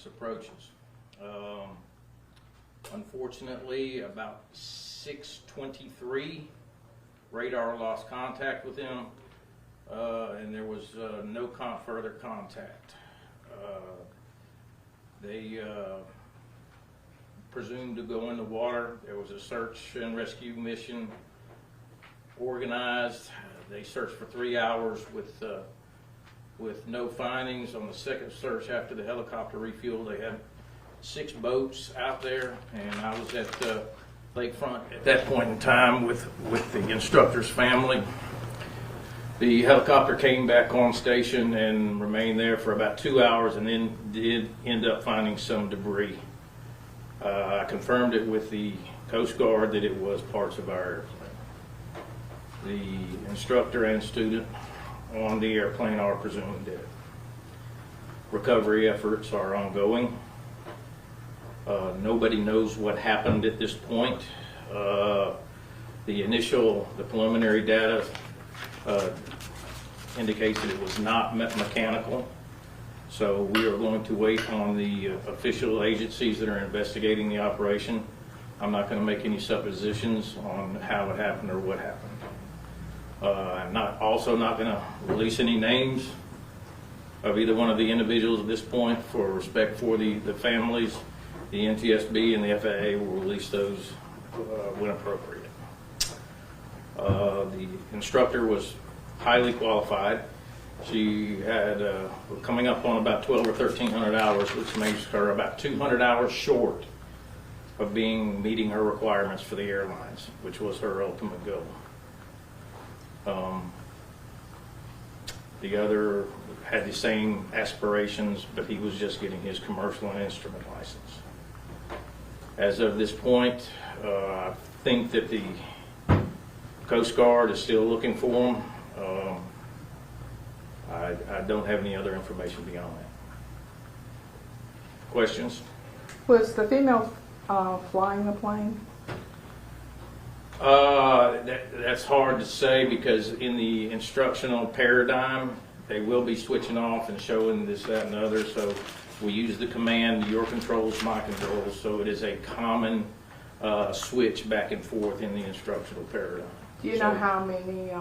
occupants approaches. Unfortunately, about 6:23, radar lost contact with him, and there was no further contact. They presumed to go in the water. There was a search and rescue mission organized. They searched for 3 hours with no findings. On the second search after the helicopter refuel, they had 6 boats out there, and I was at Lakefront at that point in time with the instructor's family. The helicopter came back on station and remained there for about 2 hours, and then did end up finding some debris. I confirmed it with the Coast Guard that it was parts of our airplane. The instructor and student on the airplane are presumed dead. Recovery efforts are ongoing. Nobody knows what happened at this point. The preliminary data indicates that it was not mechanical. So we are going to wait on the official agencies that are investigating the operation. I'm not going to make any suppositions on how it happened or what happened. I'm also not going to release any names of either one of the individuals at this point for respect for the families. The NTSB and the FAA will release those when appropriate. The instructor was highly qualified. She had coming up on about 1,200 or 1,300 hours, which makes her about 200 hours short of meeting her requirements for the airlines, which was her ultimate goal. The other had the same aspirations, but he was just getting his commercial and instrument license. As of this point, I think that the Coast Guard is still looking for him. I don't have any other information beyond that. Questions? Was the female flying the plane? That's hard to say, because in the instructional paradigm, they will be switching off and showing this, that, and the other. So we use the command, your controls, my controls. So it is a common switch back and forth in the instructional paradigm. Do you know how many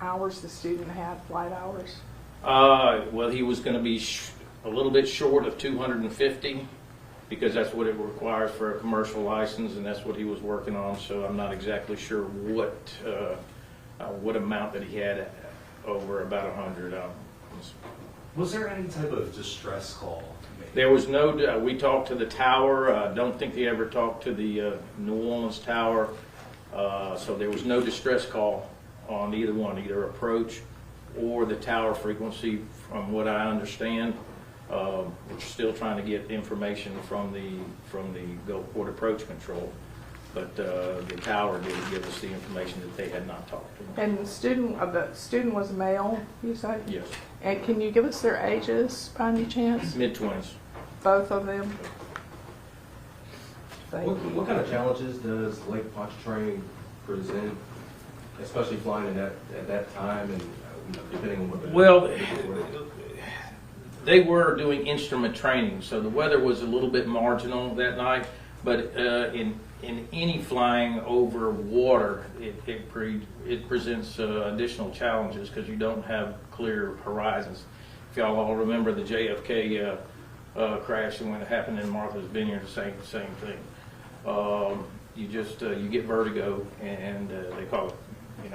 hours the student had, flight hours? Well, he was going to be a little bit short of 250, because that's what it requires for a commercial license, and that's what he was working on. So I'm not exactly sure what amount that he had over about 100. Was there any type of distress call made? There was no. We talked to the tower. I don't think they ever talked to the New Orleans tower. So there was no distress call on either one, either approach or the tower frequency, from what I understand. We're still trying to get information from the Gulfport approach control, but the tower did give us the information that they had not talked to them. And the student was male, you say? Yes. And can you give us their ages by any chance? Mid-20s. Both of them? What kind of challenges does Lake Pontchartrain present, especially flying at that time, and depending on what the Well, they were doing instrument training, so the weather was a little bit marginal that night. But in any flying over water, it presents additional challenges, because you don't have clear horizons. If y'all all remember the JFK crash and when it happened in Martha's Vineyard, the same thing. You get vertigo, and they call it,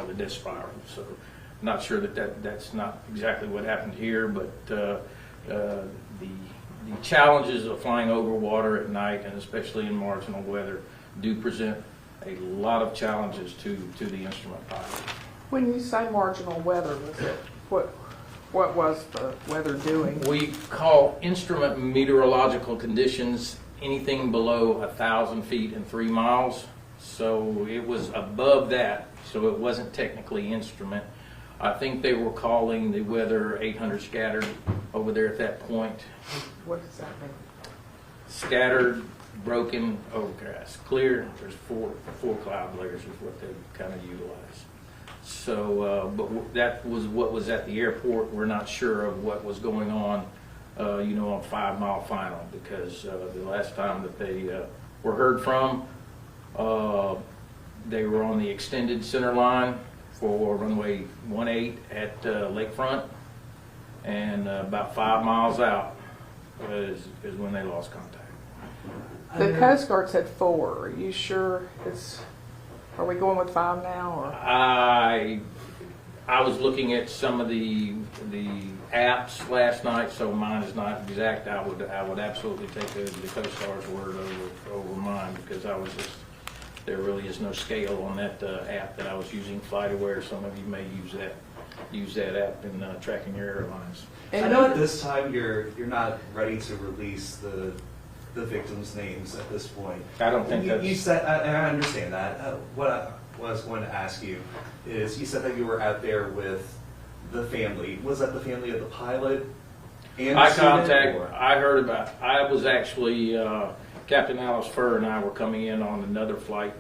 the death spiral. So, I'm not sure that's not exactly what happened here, but the challenges of flying over water at night, and especially in marginal weather, do present a lot of challenges to the instrument pilot. When you say marginal weather, what was the weather doing? We call instrument meteorological conditions anything below 1,000 feet and 3 miles. So it was above that, so it wasn't technically instrument. I think they were calling the weather 800 scattered over there at that point. What does that mean? Scattered, broken, overcast. Clear, there's four cloud layers is what they kind of utilize. So, but that was what was at the airport. We're not sure of what was going on on 5 Mile final, because the last time that they were heard from, they were on the extended center line for runway 18 at Lakefront, and about 5 miles out is when they lost contact. The Coast Guard said 4. Are you sure are we going with 5 now, or? I was looking at some of the apps last night, so mine is not exact. I would absolutely take the Coast Guard's word over mine, because there really is no scale on that app that I was using, FlightAware. Some of you may use that app in tracking your airlines. And I know at this time you're not ready to release the victims' names at this point. I don't think You said, and I understand that. What I was going to ask you is, you said that you were out there with the family. Was that the family of the pilot and the student, or? I heard about, I was actually, Captain Alice Furr and I were coming in on another flight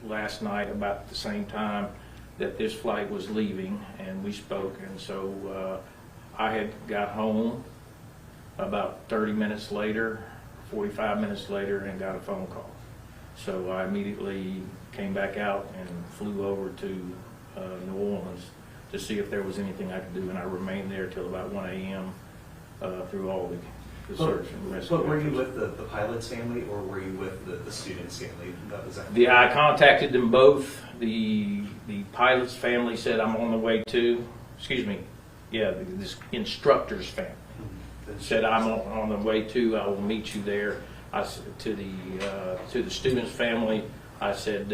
last night about the same time that this flight was leaving, and we spoke, and so I had got home about 30 minutes later, 45 minutes later, and got a phone call. So I immediately came back out and flew over to New Orleans to see if there was anything I could do, and I remained there till about 1 a.m. Through all the search and rescue. But were you with the pilot's family, or were you with the student's family? I contacted them both. The pilot's family said, I'm on the way to, this instructor's family said, I'm on the way to, I will meet you there. To the student's family, I said,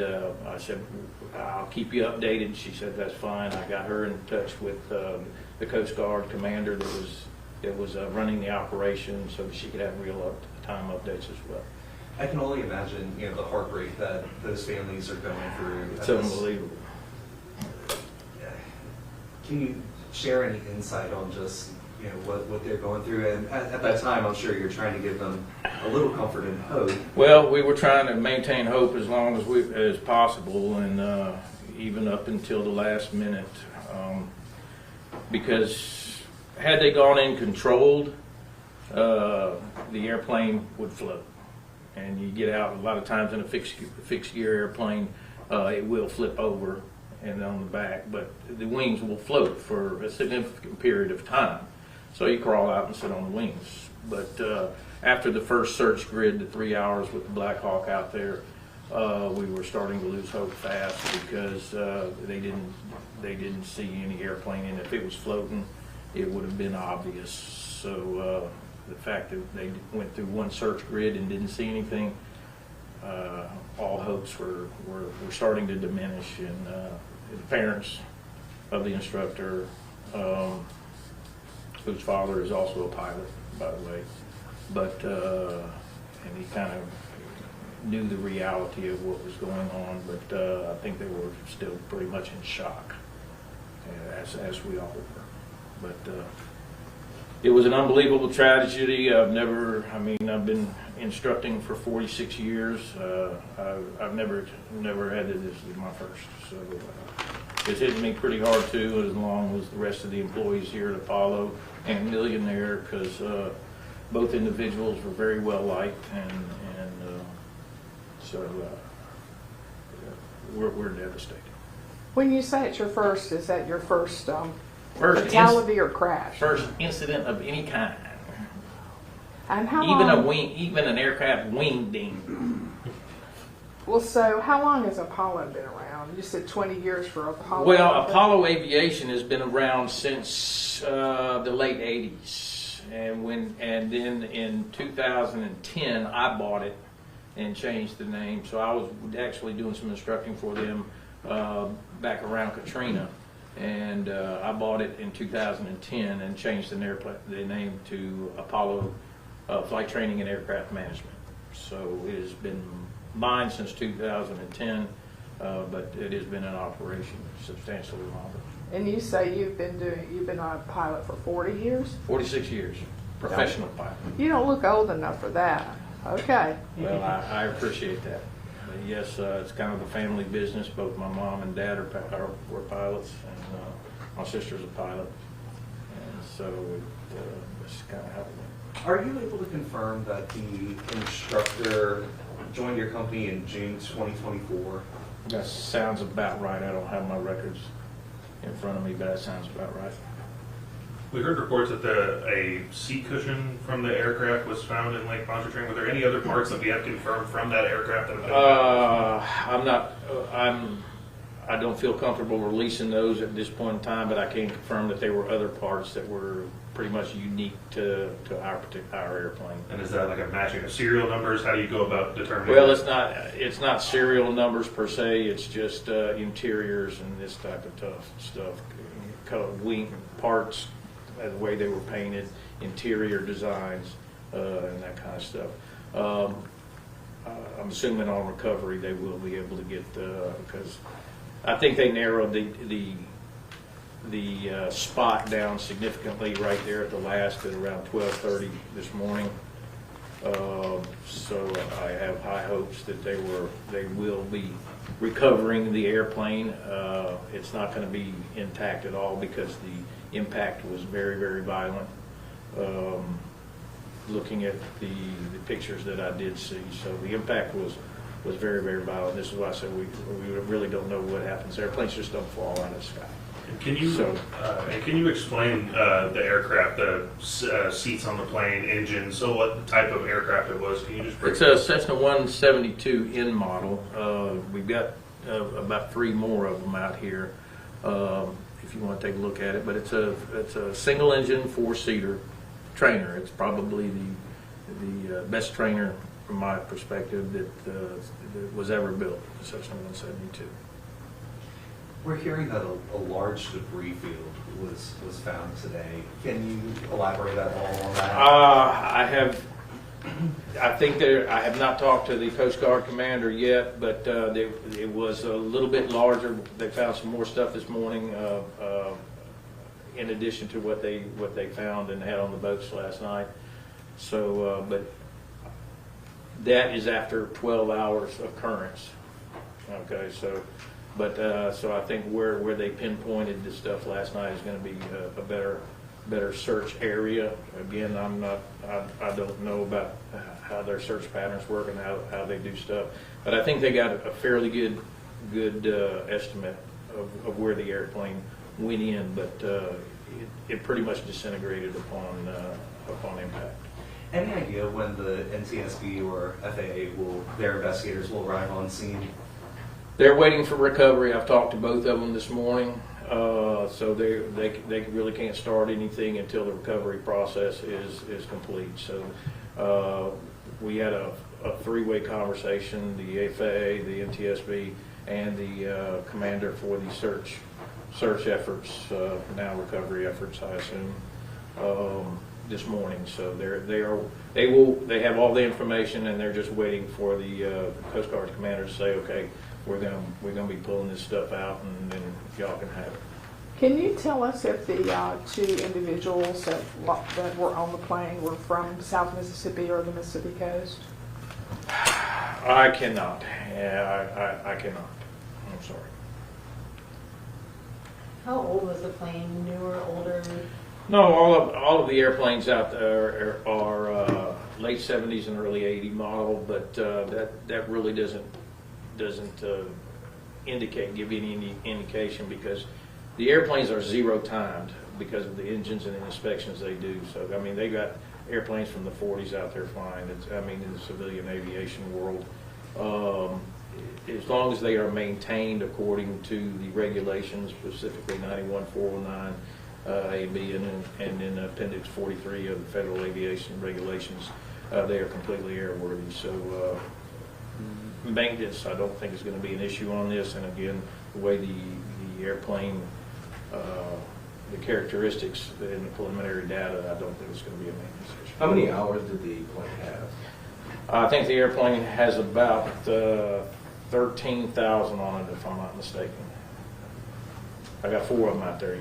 I'll keep you updated. She said, that's fine. I got her in touch with the Coast Guard commander that was running the operation, so that she could have real-time updates as well. I can only imagine, the heartbreak that those families are going through. It's unbelievable. Can you share any insight on just what they're going through? And at that time, I'm sure you're trying to give them a little comfort and hope. Well, we were trying to maintain hope as long as possible, and even up until the last minute, because had they gone in controlled, the airplane would float. And you get out, a lot of times in a fixed gear airplane, it will flip over and on the back, but the wings will float for a significant period of time. So you crawl out and sit on the wings. But after the first search grid, the 3 hours with the Black Hawk out there, we were starting to lose hope fast, because they didn't see any airplane, and if it was floating, it would have been obvious. So the fact that they went through one search grid and didn't see anything, all hopes were starting to diminish. And the parents of the instructor, whose father is also a pilot, by the way, but and he kind of knew the reality of what was going on, but I think they were still pretty much in shock, as we all were. But it was an unbelievable tragedy. I've been instructing for 46 years. I've never had this as my first. So it's hitting me pretty hard too, as long as the rest of the employees here at Apollo and Millionaire, because both individuals were very well liked, and so we're devastated. When you say it's your first, is that your first First fatality or crash? First incident of any kind. And how Even an aircraft wing ding. Well, so how long has Apollo been around? You said 20 years for Apollo. Well, Apollo Aviation has been around since the late 80s, and then in 2010 I bought it and changed the name. So I was actually doing some instructing for them back around Katrina. And I bought it in 2010 and changed the name to Apollo Flight Training and Aircraft Management. So it has been mine since 2010, but it has been in operation substantially longer. And you say you've been a pilot for 40 years? 46 years, professional pilot. You don't look old enough for that. Okay. Well, I appreciate that. But yes, it's kind of a family business. Both my mom and dad were pilots, and my sister's a pilot. And so that's kind of how it went. Are you able to confirm that the instructor joined your company in June 2024? That sounds about right. I don't have my records in front of me, but that sounds about right. We heard reports that a seat cushion from the aircraft was found in Lake Pontchartrain. Were there any other parts that we have confirmed from that aircraft that have been found? I don't feel comfortable releasing those at this point in time, but I can confirm that there were other parts that were pretty much unique to our airplane. And is that like a matching of serial numbers? How do you go about determining? Well, it's not serial numbers per se. It's just interiors and this type of tough stuff, wing parts, the way they were painted, interior designs, and that kind of stuff. I'm assuming on recovery they will be able to get because I think they narrowed the spot down significantly right there at the last at around 12:30 this morning. So I have high hopes that they will be recovering the airplane. It's not going to be intact at all because the impact was very, very violent. Looking at the pictures that I did see, so the impact was very, very violent. This is why I said we really don't know what happens. Airplanes just don't fall out of the sky. Can you explain the aircraft, the seats on the plane, engine, so what type of aircraft it was? Can you just break It's a Cessna 172N model. We've got about 3 more of them out here if you want to take a look at it. But it's a single engine 4-seater trainer. It's probably the best trainer from my perspective that was ever built, the Cessna 172. We're hearing that a large debris field was found today. Can you elaborate at all on that? I have not talked to the Coast Guard commander yet, but it was a little bit larger. They found some more stuff this morning, in addition to what they found and had on the boats last night. So, but that is after 12 hours of currents. Okay, so. But so I think where they pinpointed this stuff last night is going to be a better search area. Again, I don't know about how their search patterns work and how they do stuff. But I think they got a fairly good estimate of where the airplane went in. But it pretty much disintegrated upon impact. Any idea when the NTSB or FAA their investigators will arrive on scene? They're waiting for recovery. I've talked to both of them this morning, so they really can't start anything until the recovery process is complete. So we had a 3-way conversation: the FAA, the NTSB, and the commander for the search efforts, now recovery efforts, I assume, this morning. So they have all the information, and they're just waiting for the Coast Guard commander to say, okay, we're gonna be pulling this stuff out, and then y'all can have it. Can you tell us if the 2 individuals that were on the plane were from South Mississippi or the Mississippi coast? I cannot. Yeah, I cannot. I'm sorry. How old was the plane? Newer, older? No, all of the airplanes out there are late 70s and early 80 model, but that really doesn't give any indication, because the airplanes are 0 timed because of the engines and the inspections they do. So I mean, they got airplanes from the 40s out there flying. In the civilian aviation world, as long as they are maintained according to the regulations, specifically 91409 A, B, and in Appendix 43 of the Federal Aviation Regulations, they are completely airworthy. So maintenance, I don't think, is going to be an issue on this. And again, the way the airplane, the characteristics in the preliminary data, I don't think it's going to be a maintenance issue. How many hours did the plane have? I think the airplane has about 13,000 on it, if I'm not mistaken. I got 4 of them out there.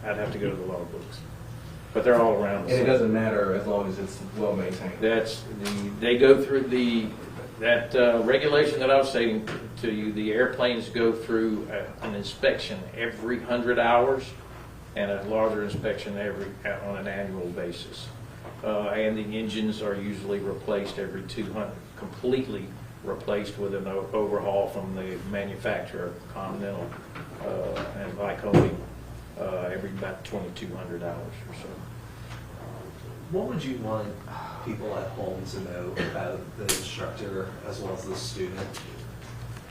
I'd have to go to the logbooks, but they're all around. And it doesn't matter as long as it's well maintained. They go through that regulation that I was stating to you. The airplanes go through an inspection every 100 hours, and a larger inspection on an annual basis. And the engines are usually replaced every 200, completely replaced with an overhaul from the manufacturer, Continental, and Lycoming, every about $2,200 or so. What would you want people at home to know about the instructor as well as the student?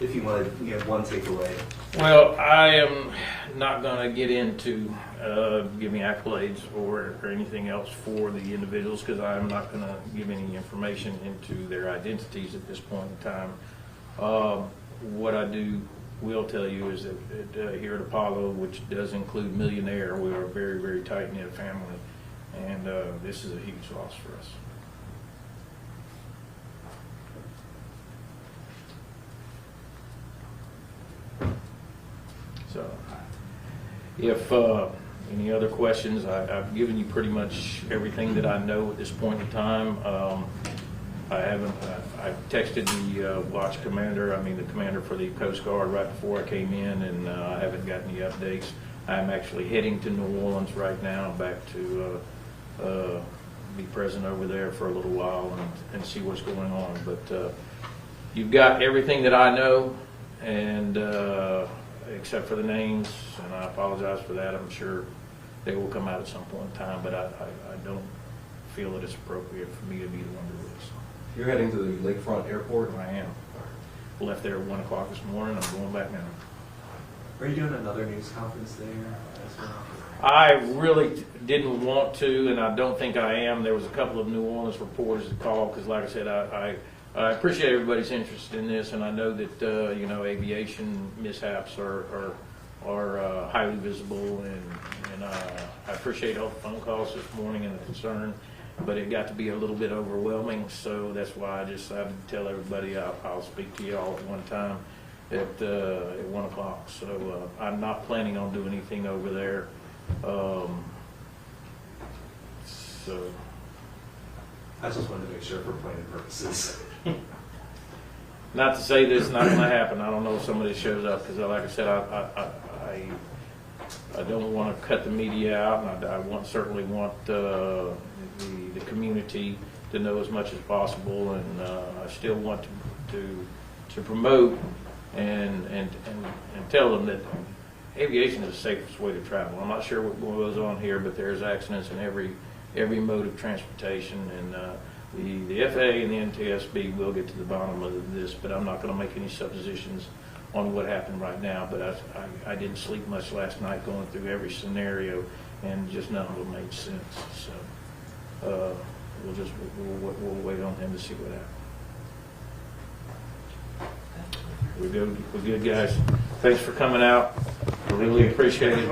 If you wanted, one takeaway. Well, I am not going to get into giving accolades or anything else for the individuals, because I'm not going to give any information into their identities at this point in time. What I will tell you is that here at Apollo, which does include Millionaire, we are a very, very tight-knit family, and this is a huge loss for us. So, if any other questions, I've given you pretty much everything that I know at this point in time. I texted the watch commander, the commander for the Coast Guard right before I came in, and I haven't gotten any updates. I'm actually heading to New Orleans right now, back to be present over there for a little while and see what's going on. But you've got everything that I know, and except for the names, and I apologize for that. I'm sure they will come out at some point in time, but I don't feel that it's appropriate for me to be the one to release. You're heading to the Lakefront Airport? I am. Left there at 1 o'clock this morning. I'm going back now. Are you doing another news conference there as well? I really didn't want to, and I don't think I am. There was a couple of New Orleans reporters that called, because like I said, I appreciate everybody's interest in this, and I know that aviation mishaps are highly visible, and I appreciate all the phone calls this morning and the concern, but it got to be a little bit overwhelming, so that's why I decided to tell everybody I'll speak to you all at one time at 1 o'clock. So I'm not planning on doing anything over there. So I just wanted to make sure for planning purposes. not to say that it's not going to happen. I don't know if somebody shows up, because like I said, I don't want to cut the media out, and I certainly want the community to know as much as possible, and I still want to promote and tell them that aviation is the safest way to travel. I'm not sure what goes on here, but there's accidents in every mode of transportation, and the FAA and the NTSB will get to the bottom of this, but I'm not going to make any suppositions on what happened right now. But I didn't sleep much last night going through every scenario, and just none of them made sense. So we'll wait on him to see what happens. We're good, guys. Thanks for coming out. I really appreciate it.